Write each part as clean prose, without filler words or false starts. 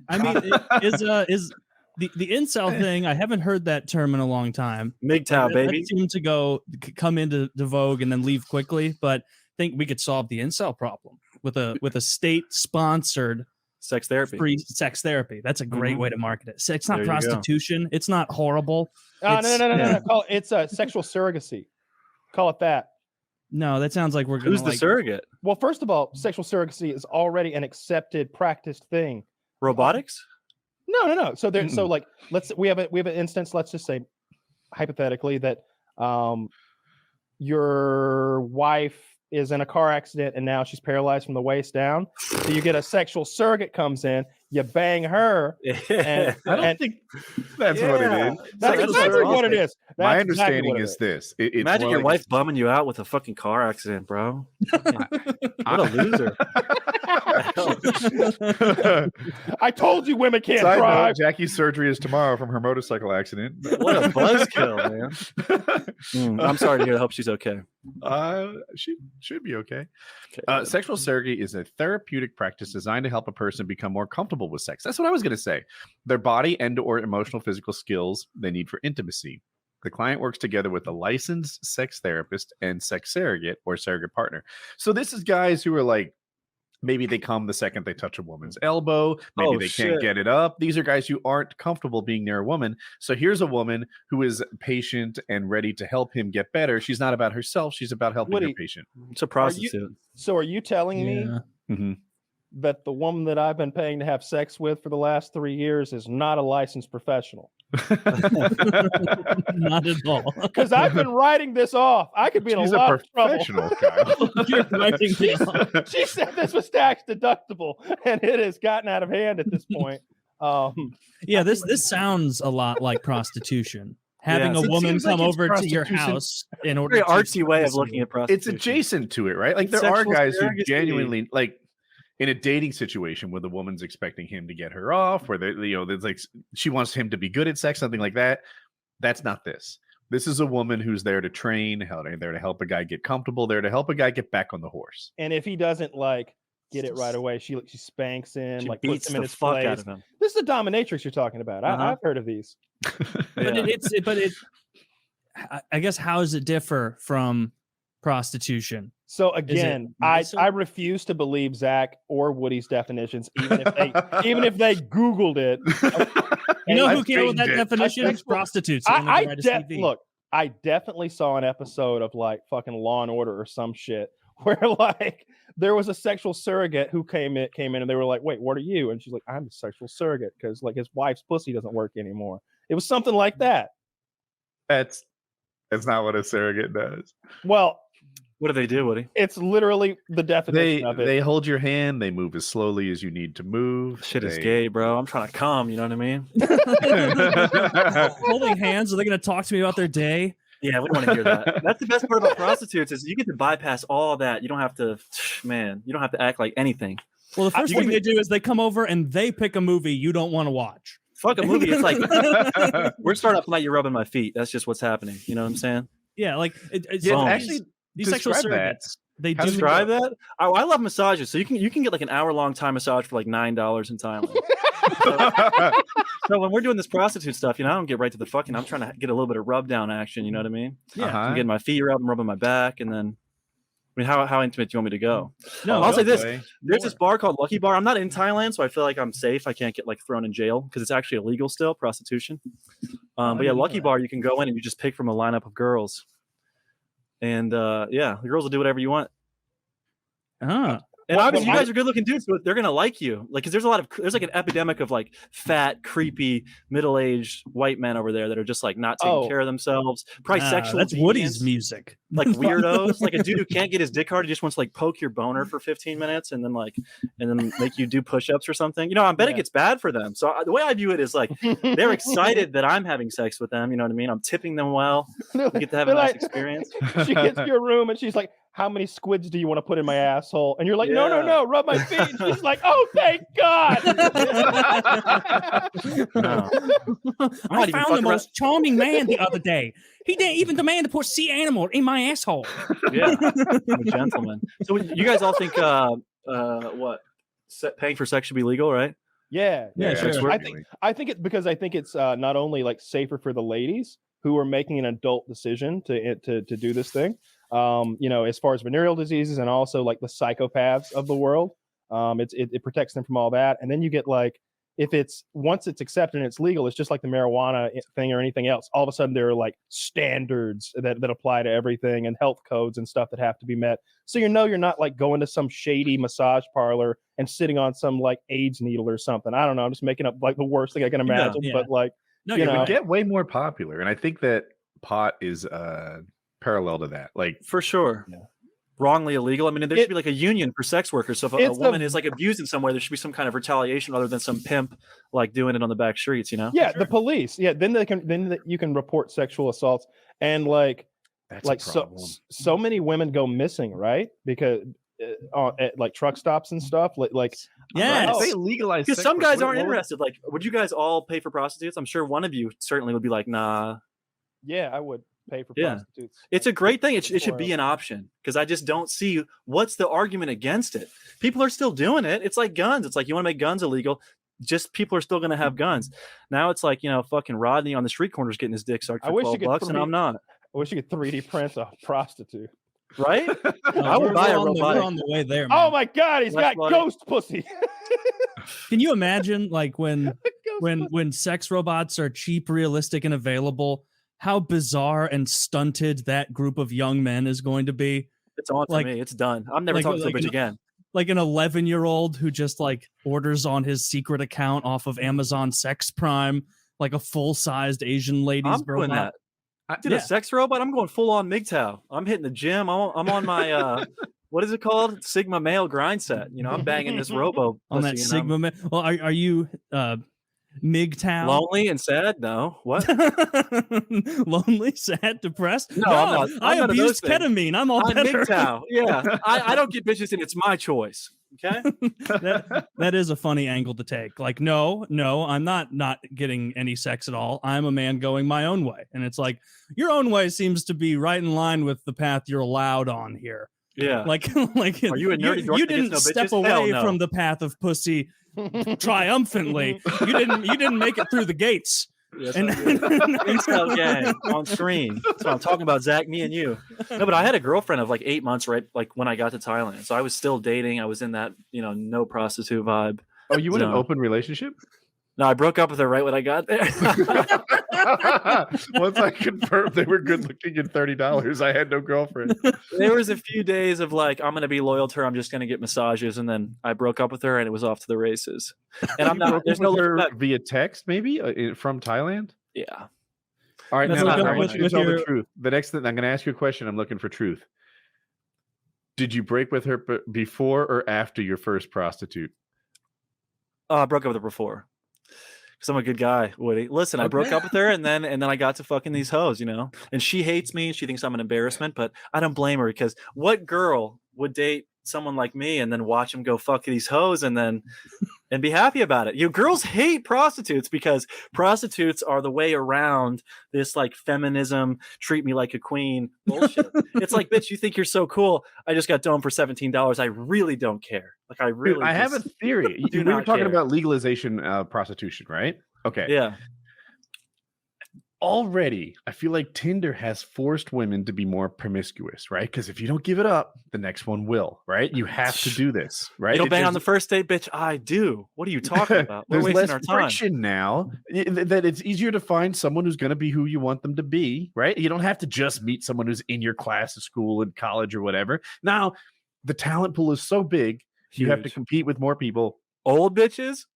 I mean, is the incel thing? I haven't heard that term in a long time. MGTOW, baby. That seemed to come into vogue and then leave quickly. But I think we could solve the incel problem with a state-sponsored sex therapy, free sex therapy. That's a great way to market it. It's not prostitution. It's not horrible. No. It's a sexual surrogacy. Call it that. No, that sounds like we're going. Who's the surrogate? Well, first of all, sexual surrogacy is already an accepted, practiced thing. Robotics? No. So there. So like, we have an instance. Let's just say, hypothetically, that your wife is in a car accident and now she's paralyzed from the waist down. So you get a sexual surrogate comes in, you bang her. And, I don't think that's what it is. That's exactly what it is. My understanding is this. Imagine your wife bumming you out with a fucking car accident, bro. What a loser. I told you women can't drive. Jackie's surgery is tomorrow from her motorcycle accident. What a buzzkill, man. I'm sorry to hear. I hope she's okay. She should be okay. Sexual surrogacy is a therapeutic practice designed to help a person become more comfortable with sex. That's what I was going to say. Their body and/or emotional physical skills they need for intimacy. The client works together with a licensed sex therapist and sex surrogate or surrogate partner. So this is guys who are like, maybe they come the second they touch a woman's elbow. Maybe they can't get it up. These are guys who aren't comfortable being near a woman. So here's a woman who is patient and ready to help him get better. She's not about herself. She's about helping her patient. It's a prostitute. So are you telling me that the woman that I've been paying to have sex with for the last 3 years is not a licensed professional? Not at all. Because I've been writing this off. I could be in a lot of trouble. You're writing this off. She said this was tax deductible, and it has gotten out of hand at this point. This sounds a lot like prostitution. Having a woman come over to your house in order very artsy way of looking at prostitution. It's adjacent to it, right? Like there are guys who genuinely like in a dating situation where the woman's expecting him to get her off, where there's like she wants him to be good at sex, something like that. That's not this. This is a woman who's there to train, there to help a guy get comfortable, there to help a guy get back on the horse. And if he doesn't like get it right away, she spanks him, she like beats puts him in the his fuck place. out of him. This is the dominatrix you're talking about. I've heard of these. I guess how does it differ from prostitution? So again, I refuse to believe Zach or Woody's definitions, even if they Googled it. You know who came up with that definition? It's prostitutes. Look, I definitely saw an episode of like fucking Law and Order or some shit where like there was a sexual surrogate who came in and they were like, "Wait, what are you?" And she's like, "I'm a sexual surrogate because like his wife's pussy doesn't work anymore." It was something like that. That's not what a surrogate does. Well, what do they do, Woody? It's literally the definition of it. They hold your hand. They move as slowly as you need to move. Shit is gay, bro. I'm trying to come. You know what I mean? Holding hands. Are they going to talk to me about their day? Yeah, we don't want to hear that. That's the best part about prostitutes is you get to bypass all that. You don't have to, you don't have to act like anything. Well, the first thing they do is they come over and they pick a movie you don't want to watch. Fuck a movie. It's like we're starting up tonight. You're rubbing my feet. That's just what's happening. You know what I'm saying? Yeah, like actually, these sexual surrogates. They do describe that. Oh, I love massages. So you can get like an hour-long Thai massage for like $9 in Thailand. So when we're doing this prostitute stuff, I don't get right to the fucking. I'm trying to get a little bit of rub down action. You know what I mean? Yeah. I'm getting my feet rubbed, I'm rubbing my back, and then. I mean, how intimate do you want me to go? No, I'll say this. There's this bar called Lucky Bar. I'm not in Thailand, so I feel like I'm safe. I can't get like thrown in jail because it's actually illegal still, prostitution. But yeah, Lucky Bar, you can go in and you just pick from a lineup of girls. And the girls will do whatever you want. And obviously, you guys are good-looking dudes, so they're gonna like you. Like, because there's like an epidemic of like fat, creepy, middle-aged white men over there that are just like not taking care of themselves. Probably sexual. That's Woody's music. Like weirdos, like a dude who can't get his dick hard. He just wants to like poke your boner for 15 minutes and then make you do push-ups or something. I bet it gets bad for them. So the way I view it is like they're excited that I'm having sex with them. You know what I mean? I'm tipping them well. We get to have a nice experience. She gets to your room and she's like, "How many squids do you want to put in my asshole?" And you're like, no, rub my feet. And she's like, "Oh, thank God." I found the most charming man the other day. He didn't even demand to put sea animal in my asshole. Yeah, I'm a gentleman. So you guys all think paying for sex should be legal, right? Yeah, Yeah, sure. I think it because I think it's not only like safer for the ladies who are making an adult decision to do this thing, you know, as far as venereal diseases and also like the psychopaths of the world, it protects them from all that. And then you get like if it's once it's accepted and it's legal, it's just like the marijuana thing or anything else. All of a sudden there are like standards that apply to everything and health codes and stuff that have to be met. So you know you're not like going to some shady massage parlor and sitting on some like AIDS needle or something. I don't know. I'm just making up like the worst thing I can imagine. Yeah. But like No, you you're know, right. Get way more popular, and I think that pot is parallel to that. Like For sure. Yeah. Wrongly illegal. I mean, there should be like a union for sex workers. So if a woman is like abused in some way, there should be some kind of retaliation other than some pimp like doing it on the back streets, you know? Yeah, the police. Yeah, then you can report sexual assaults and like that's like a problem. so many women go missing, right? Because at like truck stops and stuff. Like Yes. If they legalize Because sex some work, guys what aren't would- interested. Like, would you guys all pay for prostitutes? I'm sure one of you certainly would be like, nah. yeah, I would pay for Yeah. prostitutes. It's a great thing. It should be an option because I just don't see what's the argument against it. People are still doing it. It's like guns. It's like you want to make guns illegal. Just people are still going to have guns. Now it's like, you know, fucking Rodney on the street corners getting his dick sucked I for wish you $12 could and I'm not. I wish you could 3D print a prostitute. Right? I would buy a we're robotic. on the way there, man. Oh my god, he's That's got funny. ghost pussy. Can you imagine like when sex robots are cheap, realistic, and available, how bizarre and stunted that group of young men is going to be? It's on for Like- me. It's done. I'm never like- talking to like a bitch an- again. Like an 11-year-old who just like orders on his secret account off of Amazon Sex Prime, like a full-sized Asian lady's I'm doing robot. that. Dude, Yeah. a sex robot? I'm going full on MGTOW. I'm hitting the gym. I'm on my what is it called? Sigma male grind set. You know, I'm banging this robo On that pussy, and Sigma man. Well, are you MGTOW? lonely and sad? No. What? Lonely, sad, depressed? No, I'm not. I I'm none of those abused things. ketamine. I'm all I'm better. MGTOW. Yeah. I don't get bitches and it's my choice. Okay. that is a funny angle to take. Like, no, I'm not getting any sex at all. I'm a man going my own way. And it's like, your own way seems to be right in line with the path you're allowed on here. Yeah. Like Are you a nerdy dork you that gets didn't no step bitches? Hell away no. from the path of pussy triumphantly. You didn't make it through the gates. Yes, And I did. Incel gang on screen. That's what I'm talking about, Zach, me and you. No, but I had a girlfriend of like 8 months, right? Like when I got to Thailand. So I was still dating. I was in that, you know, no prostitute vibe. Oh, you in an No. open relationship? No, I broke up with her right when I got there. Once I confirmed they were good looking and $30, I had no girlfriend. There was a few days of like, I'm going to be loyal to her. I'm just going to get massages. And then I broke up with her and it was off to the races. And I'm not, there's no With her looking back. via text, maybe from Thailand. Yeah. All right, Let's now look I up want you to with tell your- the truth. The next thing I'm going to ask you a question. I'm looking for truth. Did you break with her before or after your first prostitute? I broke up with her before. Because I'm a good guy, Woody. Listen, I broke up with her and then I got to fucking these hoes, you know? And she hates me and she thinks I'm an embarrassment, but I don't blame her because what girl would date someone like me and then watch him go fuck these hoes and be happy about it? You girls hate prostitutes because prostitutes are the way around this like feminism, treat me like a queen bullshit. It's like, bitch, you think you're so cool. I just got domed for $17. I really don't care. Like I really Dude, I have a theory. do We were not talking care. about legalization of prostitution, right? Okay. Yeah. Already, I feel like Tinder has forced women to be more promiscuous, right? Because if you don't give it up, the next one will, right? You have to do this, right? You don't bang on the There's- first date, bitch. I do. What are you talking about? We're There's wasting less our time. friction now. That it's easier to find someone who's going to be who you want them to be, right? You don't have to just meet someone who's in your class of school and college or whatever. Now, the talent pool is so big, you have to Huge. compete with more people, Old bitches.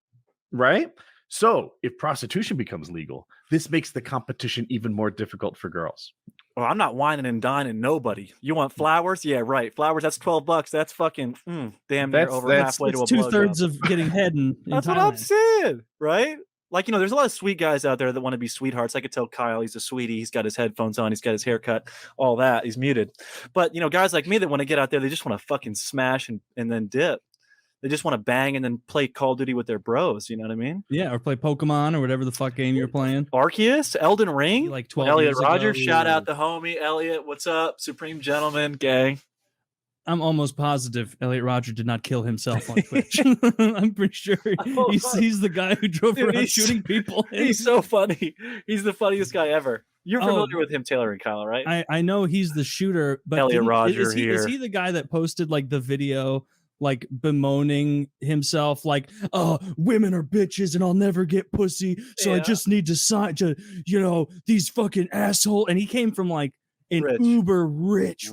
right? So, if prostitution becomes legal, this makes the competition even more difficult for girls. Well, I'm not whining and dining nobody. You want flowers? Yeah, right. Flowers. That's $12. That's fucking damn near That's- over that's- halfway to a It's 2/3 blowjob. of getting head in That's what I'm Thailand. saying, right? Like, you know, there's a lot of sweet guys out there that want to be sweethearts. I could tell Kyle he's a sweetie. He's got his headphones on. He's got his haircut, all that. He's muted. But, you know, guys like me that want to get out there, they just want to fucking smash and then dip. They just want to bang and then play Call of Duty with their bros. You know what I mean? Yeah, or play Pokemon or whatever the fuck game you're playing. Arceus, Elden Ring, Like 12 Elliot years ago. Rogers. Shout out the homie Elliot. What's up, Supreme Gentleman gang? I'm almost positive Elliot Rodger did not kill himself on Twitch. I'm pretty sure he's the guy who drove around shooting people. He's so funny. He's the funniest guy ever. You're familiar with him, Taylor and Kyle, right? I know he's the shooter, but Elliot Rodger is he the guy that posted like the video like bemoaning himself, like, oh, women are bitches and I'll never get pussy, so I just need to sign to, these fucking asshole. And he came from like an uber rich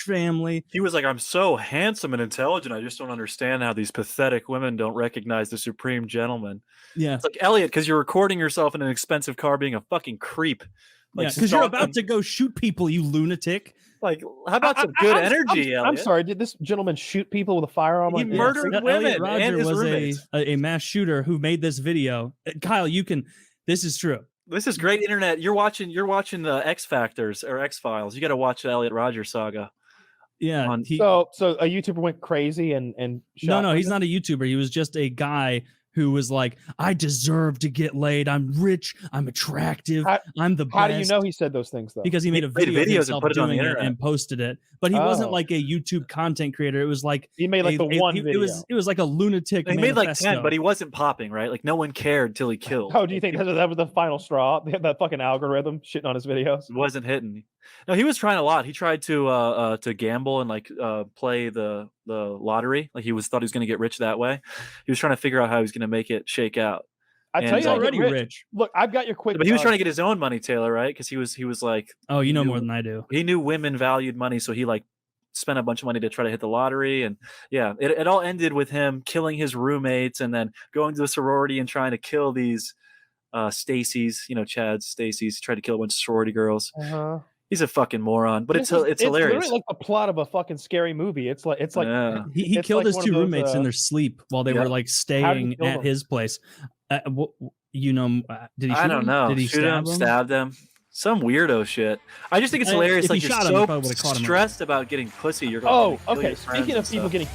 family. He was like, I'm so handsome and intelligent. I just don't understand how these pathetic women don't recognize the supreme gentleman. Yeah. It's like, Elliot, because you're recording yourself in an expensive car being a fucking creep. Like, because you're about to go shoot people, you lunatic. Like, how about some good energy, Elliot? I'm sorry, did this gentleman shoot people with a firearm? He murdered women. Elliot Rodger and his was roommates. a mass shooter who made this video. Kyle, this is true. This is great internet. You're watching the X Factors or X Files. You got to watch the Elliot Rodger saga. Yeah. So a YouTuber went crazy and shot no, he's not a YouTuber. He was just a guy who was like, I deserve to get laid. I'm rich. I'm attractive. I'm the best. How do you know he said those things, though? Because he made a video of himself and put it on the internet and posted it. But he wasn't like a YouTube content creator. It was like he made like one video. It was like a lunatic. He made like 10, but he wasn't popping, right? Like no one cared till he killed. Oh, do you think that was the final straw? They had that fucking algorithm shitting on his videos. It wasn't hitting. No, he was trying a lot. He tried to gamble and like play the lottery. Like thought he was going to get rich that way. He was trying to figure out how he was going to make it shake out. I tell you, already rich. Look, I've got your quick. But he was trying to get his own money, Taylor, right? Because he was like, oh, you know more than I do. He knew women valued money, so he like spent a bunch of money to try to hit the lottery. And yeah, it all ended with him killing his roommates and then going to a sorority and trying to kill these Stacy's, Chad's Stacy's. He tried to kill a bunch of sorority girls. He's a fucking moron, but it's hilarious. It's literally like the plot of a fucking scary movie. It's like he killed his two roommates in their sleep while they were like staying at his place. Did he shoot I don't know. Did he stab them? Some weirdo shit. I just think it's hilarious. Like you're so stressed about getting pussy. You're going. Okay. Speaking of people getting